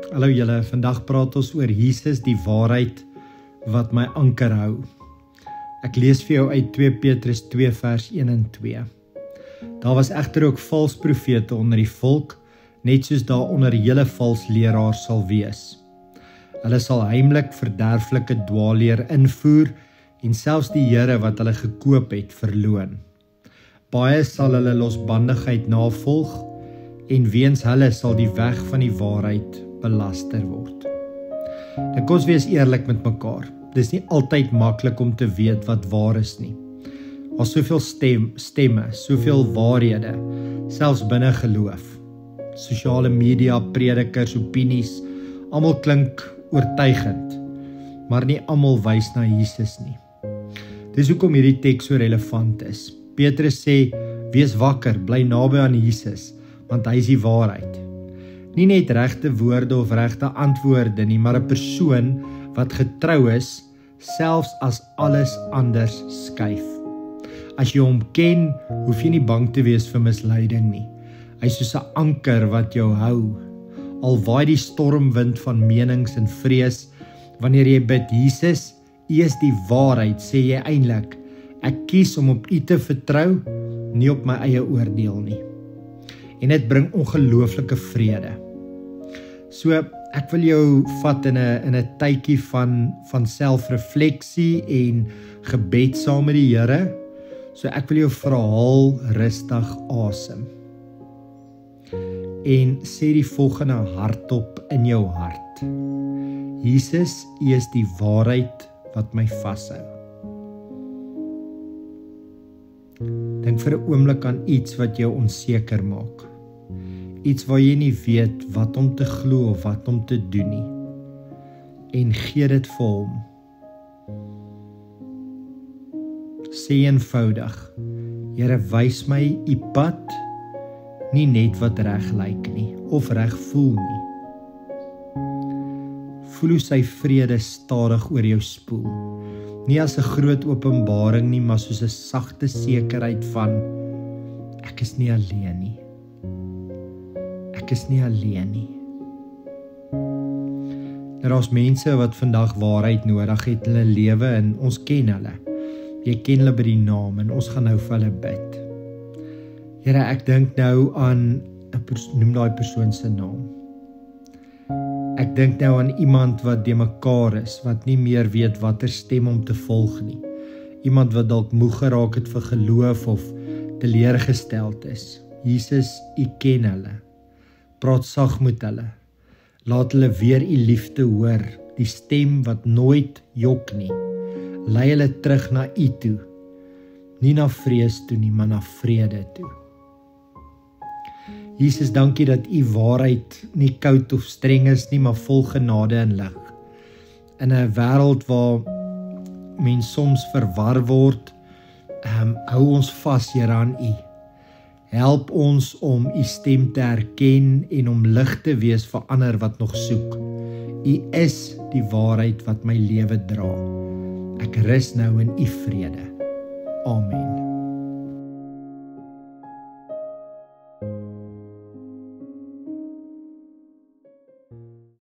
Hallo julle, vandag praat ons oor Jesus, die waarheid wat my anker hou. Ek lees vir jou uit 2 Petrus 2 vers 1 en 2. Daar was egter ook vals profete onder die volk, net soos daar onder hele vals leraars sal wees. Hulle sal heimlik verderflike dwaalleer invoer en selfs die Here wat hulle gekoop het verloon. Baie sal hulle losbandigheid navolg en weens hulle sal die weg van die waarheid belaster word. Nou kom ons wees eerlik met mekaar. Dis nie altyd maklik om te weet wat waar is nie. Daar's soveel stemme, soveel waarhede, selfs binne geloof. Sosiale media, predikers, opinies, almal klink oortuigend, maar nie almal wys na Jesus nie. Dis hoekom hierdie teks so relevant is. Petrus sê, wees wakker, bly naby aan Jesus, want hy is die waarheid. Nie net regte woorde of regte antwoorde nie, maar 'n persoon wat getrou is, selfs as alles anders skuif. As jy hom ken, hoef jy nie bang te wees vir misleiding nie. Hy is soos 'n anker wat jou hou. Al waai die stormwind van menings en vrees, wanneer jy bid, Jesus, U is die waarheid, sê jy eintlik, ek kies om op U te vertrou, nie op my eie oordeel nie. En dit bring ongelooflike vrede. So, ek wil jou vat in 'n tydjie van selfrefleksie en gebed saam met die Here. So ek wil jou vra, haal rustig asem. En sê die volgende hardop in jou hart. Jesus, U is die waarheid wat my vashou. Dink vir 'n oomblik aan iets wat jou onseker maak. Iets waar jy nie weet wat om te glo of wat om te doen nie. En gee dit vir hom. Sê eenvoudig, Here, wys my U pad, nie net wat reg lyk nie, of reg voel nie. Voel hoe sy vrede stadig oor jou spoel. Nie as 'n groot openbaring nie, maar soos 'n sagte sekerheid van, ek is nie alleen nie. Ek is nie alleen nie. Daar's mense wat vandag waarheid nodig het in hulle lewe en ons ken hulle. Jy ken hulle by die naam en ons gaan nou vir hulle bid. Here, ek dink nou aan, noem daai persoon se naam. Ek dink nou aan iemand wat de mekaar is, wat nie meer weet watter stem om te volg nie. Iemand wat dalk moeg geraak het vir geloof of teleurgesteld is. Jesus, U ken hulle. Praat sag met hulle. Laat hulle weer U liefde hoor, die stem wat nooit jok nie. Lei hulle terug na U toe. Nie na vrees toe nie, maar na vrede toe. Jesus, dankie dat U waarheid nie koud of streng is nie, maar vol genade en lig. In 'n wêreld waar mens soms verwar word, hou ons vas, Here, aan U. Help ons om U stem te herken en om lig te wees vir ander wat nog soek. U is die waarheid wat my lewe dra. Ek rus nou in U vrede. Amen.